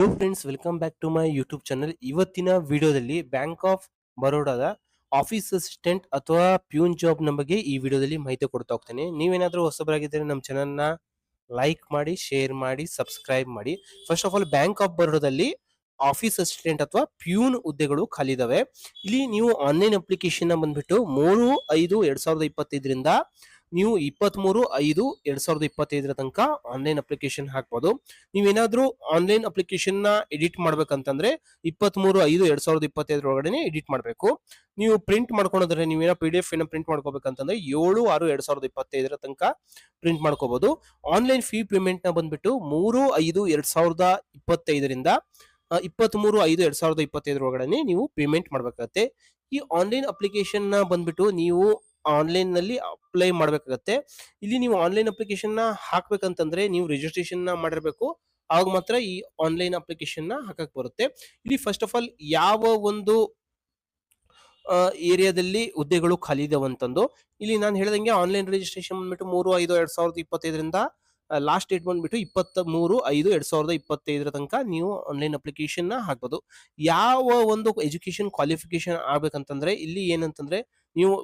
Hello friends, welcome back to my YouTube channel. ಇವತ್ತಿನ ವಿಡಿಯೋದಲ್ಲಿ bank of ಬರೋಡಾದ office assistant ಅಥವಾ ಪ್ಯೂನ್ ಜಾಬ್ ನ ಬಗ್ಗೆ ಈ ವಿಡಿಯೋದಲ್ಲಿ ಮಾಹಿತಿ ಕೊಡ್ತಾ ಹೋಗ್ತೇನೆ. ನೀವೇನಾದ್ರೂ ಹೊಸಬರಾಗಿದ್ದರೆ ನಮ್ಮ ಚಾನಲ್ನ ಲೈಕ್ ಮಾಡಿ, ಶೇರ್ ಮಾಡಿ, ಸಬ್ಸ್ಕ್ರೈಬ್ ಮಾಡಿ. First of all, bank of ಬರೋಡಾದಲ್ಲಿ ಆಫೀಸ್ ಅಸಿಸ್ಟೆಂಟ್ ಅಥವಾ ಪ್ಯೂನ್ ಹುದ್ದೆಗಳು ಖಾಲಿ ಇದಾವೆ. ಇಲ್ಲಿ ನೀವು ಆನ್ಲೈನ್ ಅಪ್ಲಿಕೇಶನ್ ಬಂದ್ಬಿಟ್ಟು 3/5/2025 ನೀವು 23/5/2025 ತನಕ ಆನ್ಲೈನ್ ಅಪ್ಲಿಕೇಶನ್ ಹಾಕ್ಬೋದು. ನೀವೇನಾದ್ರೂ ಆನ್ಲೈನ್ ಅಪ್ಲಿಕೇಶನ್ ನ ಎಡಿಟ್ ಮಾಡ್ಬೇಕಂತಂದ್ರೆ 23/5/2025 ಒಳಗಡೆ ಎಡಿಟ್ ಮಾಡಬೇಕು. ನೀವು ಪ್ರಿಂಟ್ ಮಾಡ್ಕೊಳೋದ್ರೆ, ನೀವೇನೋ PDF ಪ್ರಿಂಟ್ ಮಾಡ್ಕೋಬೇಕಂತಂದ್ರೆ 7/6/2025 ತನಕ ಪ್ರಿಂಟ್ ಮಾಡ್ಕೋಬಹುದು. ಆನ್ಲೈನ್ ಫೀ ಪೇಮೆಂಟ್ ನ ಬಂದ್ಬಿಟ್ಟು 3/5/2025 23/5/2025 ಒಳಗಡೆ ನೀವು ಪೇಮೆಂಟ್ ಮಾಡ್ಬೇಕಾಗತ್ತೆ. ಈ ಆನ್ಲೈನ್ ಅಪ್ಲಿಕೇಶನ್ ನ ಬಂದ್ಬಿಟ್ಟು ನೀವು ಆನ್ಲೈನ್ ನಲ್ಲಿ ಅಪ್ಲೈ ಮಾಡ್ಬೇಕಾಗತ್ತೆ. ಇಲ್ಲಿ ನೀವು ಆನ್ಲೈನ್ ಅಪ್ಲಿಕೇಶನ್ ನ ಹಾಕ್ಬೇಕಂತಂದ್ರೆ ನೀವು ರಿಜಿಸ್ಟ್ರೇಷನ್ ಮಾಡಿರ್ಬೇಕು. ಆಗ ಮಾತ್ರ ಈ ಆನ್ಲೈನ್ ಅಪ್ಲಿಕೇಶನ್ ನ ಹಾಕಕ್ ಬರುತ್ತೆ. ಇಲ್ಲಿ ಫಸ್ಟ್ ಆಫ್ ಆಲ್ ಯಾವ ಒಂದು ಏರಿಯಾದಲ್ಲಿ ಹುದ್ದೆಗಳು ಖಾಲಿ ಇದಾವೆ ಅಂತಂದು ಇಲ್ಲಿ ನಾನು ಹೇಳ್ದಂಗೆ ಆನ್ಲೈನ್ ರಿಜಿಸ್ಟ್ರೇಷನ್ ಬಂದ್ಬಿಟ್ಟು 3/5/2025 ಲಾಸ್ಟ್ ಡೇಟ್ ಬಂದ್ಬಿಟ್ಟು 23/5/2025 ತನಕ ನೀವು ಆನ್ಲೈನ್ ಅಪ್ಲಿಕೇಶನ್ ನ ಹಾಕ್ಬೋದು. ಯಾವ ಒಂದು ಎಜುಕೇಶನ್ ಕ್ವಾಲಿಫಿಕೇಶನ್ ಆಗ್ಬೇಕಂತಂದ್ರೆ ಇಲ್ಲಿ ಏನಂತಂದ್ರೆ ನೀವು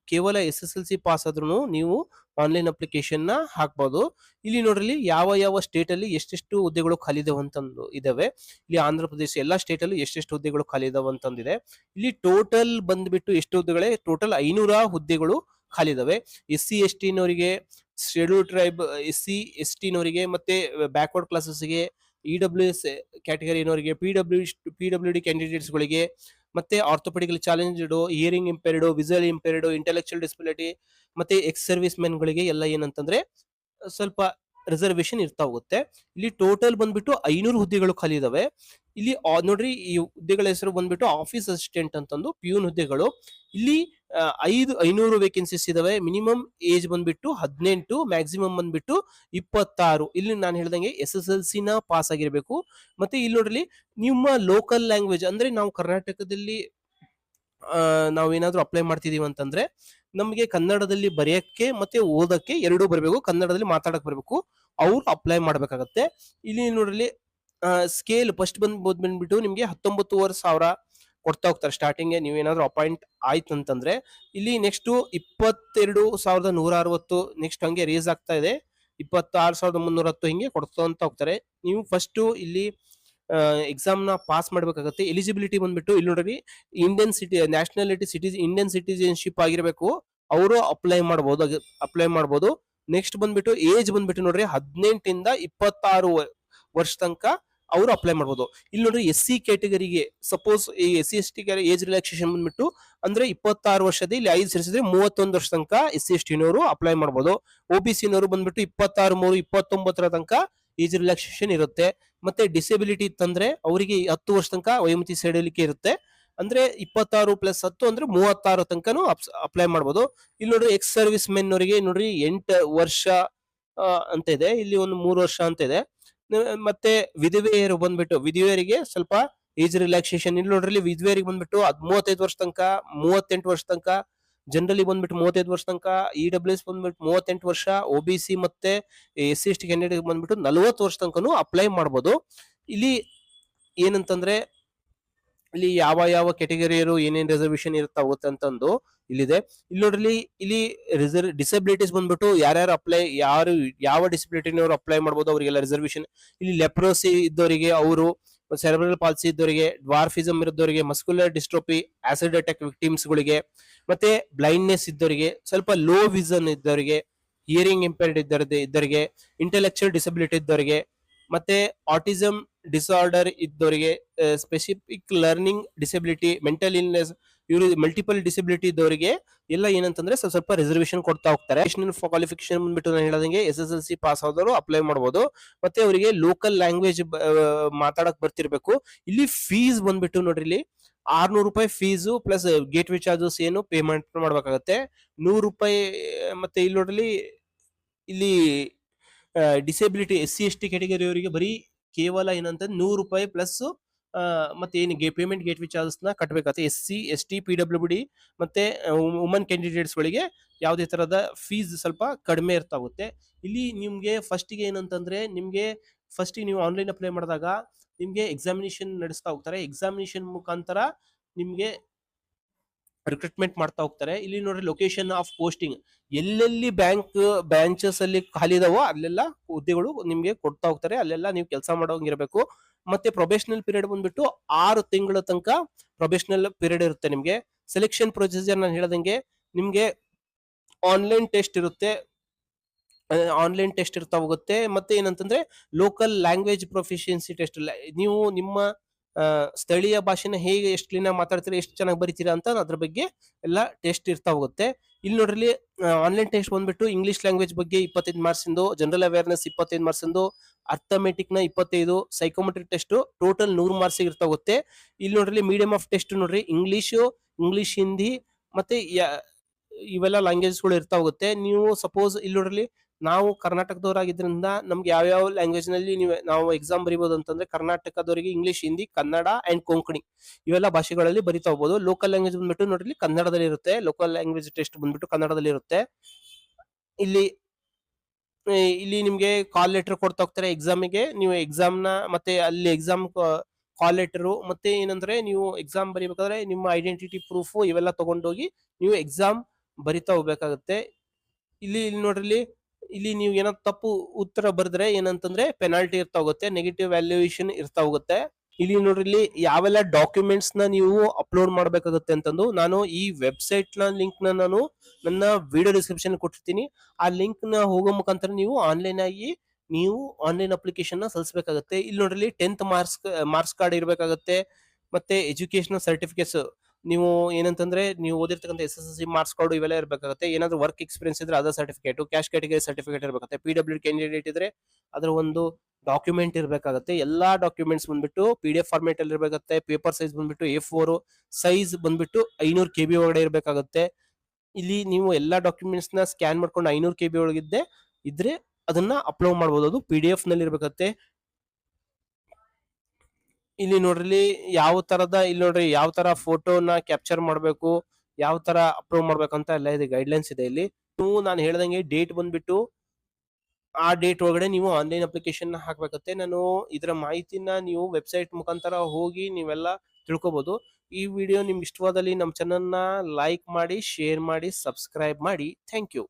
ಕೇವಲ SSLC ಪಾಸ್ ಆದ್ರೂ ನೀವು ಆನ್ಲೈನ್ ಅಪ್ಲಿಕೇಶನ್ ನ ಹಾಕ್ಬೋದು. ಇಲ್ಲಿ ನೋಡ್ರಿ, ಯಾವ ಯಾವ ಸ್ಟೇಟ್ ಅಲ್ಲಿ ಎಷ್ಟೆಷ್ಟು ಹುದ್ದೆಗಳು ಖಾಲಿ ಇದಾವೆ ಅಂತಂದು ಇದಾವೆ. ಇಲ್ಲಿ ಆಂಧ್ರ ಪ್ರದೇಶ ಎಲ್ಲಾ ಸ್ಟೇಟ್ ಅಲ್ಲಿ ಎಷ್ಟೆಷ್ಟು ಹುದ್ದೆಗಳು ಖಾಲಿ ಇದಾವೆ ಅಂತಂದಿದೆ. ಇಲ್ಲಿ ಟೋಟಲ್ ಬಂದ್ಬಿಟ್ಟು ಎಷ್ಟು ಹುದ್ದೆಗಳೇ, ಟೋಟಲ್ 500 ಹುದ್ದೆಗಳು ಖಾಲಿ ಇದಾವೆ. SC/ST ನವರಿಗೆ, ಶೆಡ್ಯೂಲ್ ಟ್ರೈಬ್ SC/ST ನವರಿಗೆ, ಮತ್ತೆ ಬ್ಯಾಕ್ವರ್ಡ್ ಕ್ಲಾಸಸ್ಗೆ, EWS ಕ್ಯಾಟಗರಿನವರಿಗೆ, PWD ಕ್ಯಾಂಡಿಡೇಟ್ಸ್ ಗಳಿಗೆ, ಮತ್ತೆ orthopaedical challenged, hearing impaired, visual impaired, intellectual disability, ಮತ್ತೆ ಎಕ್ಸ್ ಸರ್ವಿಸ್ ಮೆನ್ ಗಳಿಗೆ ಎಲ್ಲ ಏನಂತಂದ್ರೆ ಸ್ವಲ್ಪ ರಿಸರ್ವೇಶನ್ ಇರ್ತಾ ಹೋಗುತ್ತೆ. ಇಲ್ಲಿ ಟೋಟಲ್ ಬಂದ್ಬಿಟ್ಟು 500 ಹುದ್ದೆಗಳು ಖಾಲಿ ಇದಾವೆ. ಇಲ್ಲಿ ನೋಡ್ರಿ, ಈ ಹುದ್ದೆಗಳ ಹೆಸರು ಬಂದ್ಬಿಟ್ಟು ಆಫೀಸ್ ಅಸಿಸ್ಟೆಂಟ್ ಅಂತಂದು ಪ್ಯೂನ್ ಹುದ್ದೆಗಳು. ಇಲ್ಲಿ 500 ವೇಕೆನ್ಸೀಸ್ ಇದಾವೆ. ಮಿನಿಮಮ್ ಏಜ್ ಬಂದ್ಬಿಟ್ಟು 18, ಮ್ಯಾಕ್ಸಿಮಮ್ ಬಂದ್ಬಿಟ್ಟು 26. ಇಲ್ಲಿ ನಾನು ಹೇಳ್ದಂಗೆ SSLC ನ ಪಾಸ್ ಆಗಿರ್ಬೇಕು. ಮತ್ತೆ ಇಲ್ಲಿ ನೋಡ್ರಿ, ನಿಮ್ಮ ಲೋಕಲ್ ಲ್ಯಾಂಗ್ವೇಜ್ ಅಂದ್ರೆ ನಾವು ಕರ್ನಾಟಕದಲ್ಲಿ ನಾವೇನಾದ್ರೂ ಅಪ್ಲೈ ಮಾಡ್ತಿದೀವಿ ಅಂತಂದ್ರೆ ನಮಗೆ ಕನ್ನಡದಲ್ಲಿ ಬರೆಯಕ್ಕೆ ಮತ್ತೆ ಓದಕ್ಕೆ ಎರಡೂ ಬರಬೇಕು, ಕನ್ನಡದಲ್ಲಿ ಮಾತಾಡಕ್ ಬರಬೇಕು. ಅವ್ರು ಅಪ್ಲೈ ಮಾಡ್ಬೇಕಾಗತ್ತೆ. ಇಲ್ಲಿ ನೋಡ್ರಿ, ಸ್ಕೇಲ್ ಫಸ್ಟ್ ಬಂದ್ಬಿಟ್ಟು ನಿಮ್ಗೆ 19,500 ಕೊಡ್ತಾ ಹೋಗ್ತಾರೆ ಸ್ಟಾರ್ಟಿಂಗ್. ನೀವೇನಾದ್ರೂ ಅಪಾಯಿಂಟ್ ಆಯ್ತು ಅಂತಂದ್ರೆ ಇಲ್ಲಿ ನೆಕ್ಸ್ಟ್ 22,160, ನೆಕ್ಸ್ಟ್ ಹಂಗೆ ರೇಸ್ ಆಗ್ತಾ ಇದೆ, 26,310 ಹಿಂಗೆ ಕೊಡ್ತಾ ಹೋಗ್ತಾರೆ. ನೀವು ಫಸ್ಟ್ ಇಲ್ಲಿ ಎಕ್ಸಾಮ್ ನ ಪಾಸ್ ಮಾಡ್ಬೇಕಾಗತ್ತೆ. ಎಲಿಜಿಬಿಲಿಟಿ ಬಂದ್ಬಿಟ್ಟು ಇಲ್ಲಿ ನೋಡ್ರಿ, ಇಂಡಿಯನ್ ನ್ಯಾಷನಾಲಿಟಿ ಇಂಡಿಯನ್ ಸಿಟಿಜನ್ಶಿಪ್ ಆಗಿರ್ಬೇಕು, ಅವರು ಅಪ್ಲೈ ಮಾಡಬಹುದು. ನೆಕ್ಸ್ಟ್ ಬಂದ್ಬಿಟ್ಟು ಏಜ್ ಬಂದ್ಬಿಟ್ಟು ನೋಡ್ರಿ 18 ಇಂದ 26 ವರ್ಷ ತನಕ ಅವರು ಅಪ್ಲೈ ಮಾಡಬಹುದು. ಇಲ್ಲಿ ನೋಡ್ರಿ, SC ಕ್ಯಾಟಗರಿಗೆ ಸಪೋಸ್ ಈ SC/ST ಏಜ್ ರಿಲ್ಯಾಕ್ಸೇಷನ್ ಬಂದ್ಬಿಟ್ಟು ಅಂದ್ರೆ 26 ವರ್ಷದ ಇಲ್ಲಿ 5 ಸೇರಿಸಿದ್ರೆ 31 ವರ್ಷ ತನಕ SC/ST ನವರು ಅಪ್ಲೈ ಮಾಡಬಹುದು. OBC ನವರು ಬಂದ್ಬಿಟ್ಟು 26/3/29 ತನಕ ಏಜ್ ರಿಲ್ಯಾಕ್ಸೇಷನ್ ಇರುತ್ತೆ. ಮತ್ತೆ ಡಿಸೆಬಿಲಿಟಿ ಇತ್ತಂದ್ರೆ ಅವರಿಗೆ 10 ವರ್ಷ ತನಕ ವಯೋಮಿತಿ ಸಡಿಲಿಕೆ ಇರುತ್ತೆ. ಅಂದ್ರೆ 26+10 ಅಂದ್ರೆ 36 ತನಕನೂ ಅಪ್ಲೈ ಮಾಡಬಹುದು. ಇಲ್ಲಿ ನೋಡ್ರಿ, ಎಕ್ಸ್ ಸರ್ವಿಸ್ ಮೆನ್ ಅವರಿಗೆ ನೋಡ್ರಿ 8 ವರ್ಷ ಅಂತ ಇದೆ, ಇಲ್ಲಿ ಒಂದು 3 ವರ್ಷ ಅಂತ ಇದೆ. ಮತ್ತೆ ವಿಧವೆಯರು ಬಂದ್ಬಿಟ್ಟು ವಿಧವೆಯರಿಗೆ ಸ್ವಲ್ಪ ಏಜ್ ರಿಲ್ಯಾಕ್ಸೇಷನ್. ಇಲ್ಲಿ ನೋಡ್ರಿ, ವಿಧವೆಯರಿಗೆ ಬಂದ್ಬಿಟ್ಟು 35 ವರ್ಷ ತನಕ, 38 ವರ್ಷ ತನಕ, ಜನರಲಿ ಬಂದ್ಬಿಟ್ಟು 35 ವರ್ಷ ತನಕ, EWS ಬಂದ್ಬಿಟ್ಟು 38 ವರ್ಷ, OBC ಮತ್ತೆ SC/ST ಕ್ಯಾಂಡಿಡೇಟ್ ಬಂದ್ಬಿಟ್ಟು 40 ವರ್ಷ ತನಕನೂ ಅಪ್ಲೈ ಮಾಡಬಹುದು. ಇಲ್ಲಿ ಏನಂತಂದ್ರೆ ಇಲ್ಲಿ ಯಾವ ಯಾವ ಕೆಟಗರಿಯರು ಏನೇನ್ ರಿಸರ್ವೇಶನ್ ಇರುತ್ತಾ ಹೋಗುತ್ತೆ ಅಂತಂದು ಇಲ್ಲಿದೆ. ಇಲ್ಲಿ ನೋಡ್ರಿ, ಇಲ್ಲಿ ಡಿಸಬಿಲಿಟೀಸ್ ಬಂದ್ಬಿಟ್ಟು ಯಾರು ಯಾವ ಡಿಸಬಿಲಿಟಿನವರು ಅಪ್ಲೈ ಮಾಡಬಹುದು, ಅವರಿಗೆಲ್ಲ ರಿಸರ್ವೇಶನ್. ಇಲ್ಲಿ ಲೆಪ್ರೋಸಿ ಇದ್ದವರಿಗೆ, ಅವರು ಸೆರೆಬ್ರಲ್ ಪಾಲ್ಸಿ ಇದ್ದವರಿಗೆ, ಡ್ವಾರ್ಫಿಸಮ್ ಇದ್ದವರಿಗೆ, muscular dystrophy, acid attack victims ಗಳಿಗೆ, ಮತ್ತೆ ಬ್ಲೈಂಡ್ನೆಸ್ ಇದ್ದವರಿಗೆ, ಸ್ವಲ್ಪ ಲೋ ವಿಷನ್ ಇದ್ದವರಿಗೆ, ಹಿಯರಿಂಗ್ ಇಂಪೇರ್ಡ್ ಇದ್ದವರಿಗೆ, ಇಂಟೆಲೆಕ್ಚುಯಲ್ ಡಿಸಬಿಲಿಟಿ ಇದ್ದವರಿಗೆ, ಮತ್ತೆ ಆಟಿಸಮ್ ಡಿಸಾರ್ಡರ್ ಇದ್ದವರಿಗೆ, specific learning disability, mental illness, ಇವರು ಮಲ್ಟಿಪಲ್ ಡಿಸಬಿಲಿಟಿ ಇದ್ದವರಿಗೆ ಎಲ್ಲ ಏನಂತಂದ್ರೆ ಸ್ವಲ್ಪ ರಿಸರ್ವೇಶನ್ ಕೊಡ್ತಾ ಹೋಗ್ತಾರೆ. ಕ್ವಾಲಿಫಿಕೇಶನ್ ಬಂದ್ಬಿಟ್ಟು ನಾನು ಹೇಳದಂಗೆ SSLC ಪಾಸ್ ಆದವರು ಅಪ್ಲೈ ಮಾಡಬಹುದು. ಮತ್ತೆ ಅವರಿಗೆ ಲೋಕಲ್ ಲ್ಯಾಂಗ್ವೇಜ್ ಮಾತಾಡಕ್ ಬರ್ತಿರ್ಬೇಕು. ಇಲ್ಲಿ ಫೀಸ್ ಬಂದ್ಬಿಟ್ಟು ನೋಡ್ರಿ, ಇಲ್ಲಿ 600 ರೂಪಾಯಿ fees plus gate way charges ಏನು ಪೇಮೆಂಟ್ ಮಾಡ್ಬೇಕಾಗತ್ತೆ, 100 ರೂಪಾಯಿ. ಮತ್ತೆ ಇಲ್ಲಿ ನೋಡ್ರಿ, ಇಲ್ಲಿ ಡಿಸೇಬಿಲಿಟಿ SC/ST ಕ್ಯಾಟಗರಿ ಅವರಿಗೆ ಬರೀ ಕೇವಲ ಏನಂತ 100 ರೂಪಾಯಿ ಪ್ಲಸ್ ಮತ್ತೆ ಏನು ಪೇಮೆಂಟ್ ಗೇಟ್ವೇ ಚಾರ್ಜಸ್ ನ ಕಟ್ಟಬೇಕಾಗುತ್ತೆ. SC/ST PWD ಮತ್ತೆ ವುಮನ್ ಕ್ಯಾಂಡಿಡೇಟ್ಸ್ ಗಳಿಗೆ ಯಾವುದೇ ತರದ ಫೀಸ್ ಸ್ವಲ್ಪ ಕಡಿಮೆ ಇರ್ತಾ ಹೋಗುತ್ತೆ. ಇಲ್ಲಿ ನಿಮ್ಗೆ ಫಸ್ಟ್ ಗೆ ಏನಂತಂದ್ರೆ ನಿಮ್ಗೆ ಫಸ್ಟ್ ನೀವು ಆನ್ಲೈನ್ ಅಪ್ಲೈ ಮಾಡಿದಾಗ ನಿಮ್ಗೆ ಎಕ್ಸಾಮಿನೇಷನ್ ನಡೆಸ್ತಾ ಹೋಗ್ತಾರೆ. ಎಕ್ಸಾಮಿನೇಷನ್ ಮುಖಾಂತರ ನಿಮ್ಗೆ ರಿಕ್ರೂಟ್ಮೆಂಟ್ ಮಾಡ್ತಾ ಹೋಗ್ತಾರೆ. ಇಲ್ಲಿ ನೋಡ್ರಿ ಲೊಕೇಶನ್ ಆಫ್ ಪೋಸ್ಟಿಂಗ್, ಎಲ್ಲೆಲ್ಲಿ ಬ್ರಾಂಚಸ್ ಅಲ್ಲಿ ಖಾಲಿ ಇದಾವೋ ಅಲ್ಲೆಲ್ಲ ಹುದ್ದೆಗಳು ನಿಮ್ಗೆ ಕೊಡ್ತಾ ಹೋಗ್ತಾರೆ. ಅಲ್ಲೆಲ್ಲ ನೀವು ಕೆಲಸ ಮಾಡೋಂಗಿರ್ಬೇಕು. ಮತ್ತೆ ಪ್ರೊಬೇಷನಲ್ ಪೀರಿಯಡ್ ಬಂದ್ಬಿಟ್ಟು 6 ತಿಂಗಳ ತನಕ ಪ್ರೊಬೇಷನಲ್ ಪೀರಿಯಡ್ ಇರುತ್ತೆ ನಿಮ್ಗೆ. ಸೆಲೆಕ್ಷನ್ ಪ್ರೊಸೀಜರ್ ನಾನು ಹೇಳ್ದಂಗೆ ನಿಮ್ಗೆ ಆನ್ಲೈನ್ ಟೆಸ್ಟ್ ಇರುತ್ತೆ, ಆನ್ಲೈನ್ ಟೆಸ್ಟ್ ಇರ್ತಾ ಹೋಗುತ್ತೆ. ಮತ್ತೆ ಏನಂತಂದ್ರೆ ಲೋಕಲ್ ಲ್ಯಾಂಗ್ವೇಜ್ ಪ್ರೊಫಿಷಿಯನ್ಸಿ ಟೆಸ್ಟ್, ನೀವು ನಿಮ್ಮ ಸ್ಥಳೀಯ ಭಾಷೆನ ಹೇಗೆ ಎಷ್ಟು ಕ್ಲೀನ್ ಆಗಿ ಮಾತಾಡ್ತೀರಾ, ಎಷ್ಟು ಚೆನ್ನಾಗಿ ಬರೀತೀರಾ ಅಂತ ಅದ್ರ ಬಗ್ಗೆ ಎಲ್ಲ ಟೆಸ್ಟ್ ಇರ್ತಾ ಹೋಗುತ್ತೆ. ಇಲ್ಲಿ ನೋಡ್ರಿ ಆನ್ಲೈನ್ ಟೆಸ್ಟ್ ಬಂದ್ಬಿಟ್ಟು ಇಂಗ್ಲಿಷ್ ಲ್ಯಾಂಗ್ವೇಜ್ ಬಗ್ಗೆ 25 ಮಾರ್ಕ್ಸ್ ಇಂದು, ಜನರಲ್ ಅವೇರ್ನೆಸ್ 25 ಮಾರ್ಕ್ಸ್ ಇಂದು, ಅರ್ಥಮೆಟಿಕ್ ನ 25, ಸೈಕೋಮೆಟ್ರಿಕ್ ಟೆಸ್ಟ್ ಟೋಟಲ್ 100 ಮಾರ್ಕ್ಸ್ ಇರ್ತಾ ಹೋಗುತ್ತೆ. ಇಲ್ಲಿ ನೋಡ್ರಿ ಮೀಡಿಯಂ ಆಫ್ ಟೆಸ್ಟ್ ನೋಡ್ರಿ ಇಂಗ್ಲಿಷ್, ಹಿಂದಿ ಮತ್ತೆ ಇವೆಲ್ಲ ಲ್ಯಾಂಗ್ವೇಜ್ ಗಳು ಇರ್ತಾ ಹೋಗುತ್ತೆ. ನೀವು ಸಪೋಸ್ ಇಲ್ಲಿ ನೋಡ್ರಿ ನಾವು ಕರ್ನಾಟಕದವರಾಗಿದ್ರಿಂದ ನಮ್ಗೆ ಯಾವ ಲ್ಯಾಂಗ್ವೇಜ್ ನಲ್ಲಿ ನಾವು ಎಕ್ಸಾಮ್ ಬರೀಬಹುದು ಅಂತಂದ್ರೆ ಕರ್ನಾಟಕದವರಿಗೆ ಇಂಗ್ಲಿಷ್, ಹಿಂದಿ, ಕನ್ನಡ ಅಂಡ್ ಕೊಂಕಣಿ ಇವೆಲ್ಲ ಭಾಷೆಗಳಲ್ಲಿ ಬರಿತಾ ಹೋಗ್ಬೋದು. ಲೋಕಲ್ ಲ್ಯಾಂಗ್ವೇಜ್ ಬಂದ್ಬಿಟ್ಟು ನೋಡ್ರಿ ಕನ್ನಡದಲ್ಲಿ ಇರುತ್ತೆ. ಲೋಕಲ್ ಲ್ಯಾಂಗ್ವೇಜ್ ಟೆಸ್ಟ್ ಬಂದ್ಬಿಟ್ಟು ಕನ್ನಡದಲ್ಲಿ ಇರುತ್ತೆ. ಇಲ್ಲಿ ಇಲ್ಲಿ ನಿಮ್ಗೆ ಕಾಲ್ ಲೆಟರ್ ಕೊಡ್ತಾ ಹೋಗ್ತಾರೆ ಎಕ್ಸಾಮಿಗೆ. ನೀವು ಎಕ್ಸಾಮ್ ನ ಮತ್ತೆ ಅಲ್ಲಿ ಎಕ್ಸಾಮ್ ಕಾಲ್ ಲೆಟರ್ ಮತ್ತೆ ಏನಂದ್ರೆ ನೀವು ಎಕ್ಸಾಮ್ ಬರೀಬೇಕಾದ್ರೆ ನಿಮ್ಮ ಐಡೆಂಟಿಟಿ ಪ್ರೂಫ್ ಇವೆಲ್ಲ ತಗೊಂಡೋಗಿ ನೀವು ಎಕ್ಸಾಮ್ ಬರಿತಾ ಹೋಗ್ಬೇಕಾಗುತ್ತೆ. ಇಲ್ಲಿ ನೋಡ್ರಿ ಇಲ್ಲಿ ನೀವು ಏನೋ ತಪ್ಪು ಉತ್ತರ ಬರೆದ್ರೆ ಏನಂತಂದ್ರೆ ಪೆನಾಲ್ಟಿ ಇರ್ತಾ ಹೋಗುತ್ತೆ, ನೆಗೆಟಿವ್ ವ್ಯಾಲ್ಯೂಯೇಷನ್ ಇರ್ತಾ ಹೋಗುತ್ತೆ. ಇಲ್ಲಿ ನೋಡ್ರಿ ಯಾವೆಲ್ಲ ಡಾಕ್ಯುಮೆಂಟ್ಸ್ ನ ನೀವು ಅಪ್ಲೋಡ್ ಮಾಡ್ಬೇಕಾಗುತ್ತೆ ಅಂತಂದು ನಾನು ಈ ವೆಬ್ಸೈಟ್ ನ ಲಿಂಕ್ ನ ನಾನು ನನ್ನ ವಿಡಿಯೋ ಡಿಸ್ಕ್ರಿಪ್ಷನ್ ಕೊಟ್ಟಿರ್ತೀನಿ. ಆ ಲಿಂಕ್ ನ ಹೋಗೋ ಮುಖಾಂತರ ನೀವು ಆನ್ಲೈನ್ ಅಪ್ಲಿಕೇಶನ್ ನ ಸಲ್ಲಿಸಬೇಕಾಗುತ್ತೆ. ಇಲ್ಲಿ ನೋಡ್ರಿ 10th ಮಾರ್ಕ್ಸ್ ಕಾರ್ಡ್ ಇರಬೇಕಾಗುತ್ತೆ. ಮತ್ತೆ ಎಜುಕೇಶನಲ್ ಸರ್ಟಿಫಿಕೇಟ್ಸ್, ನೀವು ಏನಂತಂದ್ರೆ ನೀವು ಓದಿರ್ತಕ್ಕಂಥ SSLC ಮಾರ್ಕ್ಸ್ ಕಾರ್ಡ್ ಇವೆಲ್ಲ ಇರಬೇಕಾಗುತ್ತೆ. ಏನಾದ್ರು ವರ್ಕ್ ಎಕ್ಸ್ಪೀರಿಯನ್ಸ್ ಇದ್ರೆ other certificate, caste category certificate ಇರಬೇಕಾಗುತ್ತೆ. PWD ಕ್ಯಾಂಡಿಡೇಟ್ ಇದ್ರೆ ಅದರ ಒಂದು ಡಾಕ್ಯುಮೆಂಟ್ ಇರಬೇಕಾಗುತ್ತೆ. ಎಲ್ಲಾ ಡಾಕ್ಯುಮೆಂಟ್ಸ್ ಬಂದ್ಬಿಟ್ಟು PDF ಫಾರ್ಮೇಟ್ ಅಲ್ಲಿ ಇರಬೇಕಾಗುತ್ತೆ. ಪೇಪರ್ ಸೈಜ್ ಬಂದ್ಬಿಟ್ಟು A4, ಸೈಜ್ ಬಂದ್ಬಿಟ್ಟು 500 KB ಒಳಗಡೆ ಇರಬೇಕಾಗುತ್ತೆ. ಇಲ್ಲಿ ನೀವು ಎಲ್ಲಾ ಡಾಕ್ಯುಮೆಂಟ್ಸ್ ನ ಸ್ಕ್ಯಾನ್ ಮಾಡ್ಕೊಂಡು 500 KB ಇದ್ರೆ ಅದನ್ನ ಅಪ್ಲೋಡ್ ಮಾಡಬಹುದು. ಅದು PDF ನಲ್ಲಿ ಇರಬೇಕಾಗುತ್ತೆ. ಇಲ್ಲಿ ನೋಡ್ರಿ ಯಾವ ತರ ಫೋಟೋನ ಕ್ಯಾಪ್ಚರ್ ಮಾಡಬೇಕು, ಯಾವ ತರ ಅಪ್ಲೋಡ್ ಮಾಡ್ಬೇಕಂತ ಎಲ್ಲ ಇದೆ, ಗೈಡ್ಲೈನ್ಸ್ ಇದೆ. ಇಲ್ಲಿ ನಾನು ಹೇಳ್ದಂಗೆ ಡೇಟ್ ಬಂದ್ಬಿಟ್ಟು ಆ ಡೇಟ್ ಒಳಗಡೆ ನೀವು ಆನ್ಲೈನ್ ಅಪ್ಲಿಕೇಶನ್ ಹಾಕ್ಬೇಕತ್ತೆ. ನಾನು ಇದರ ಮಾಹಿತಿನ ನೀವು ವೆಬ್ಸೈಟ್ ಮುಖಾಂತರ ಹೋಗಿ ನೀವೆಲ್ಲ ತಿಳ್ಕೊಬಹುದು. ಈ ವಿಡಿಯೋ ನಿಮ್ಗೆ ಇಷ್ಟವಾದಲ್ಲಿ ನಮ್ಮ ಚಾನಲ್ ನ ಲೈಕ್ ಮಾಡಿ, ಶೇರ್ ಮಾಡಿ, ಸಬ್ಸ್ಕ್ರೈಬ್ ಮಾಡಿ. Thank you.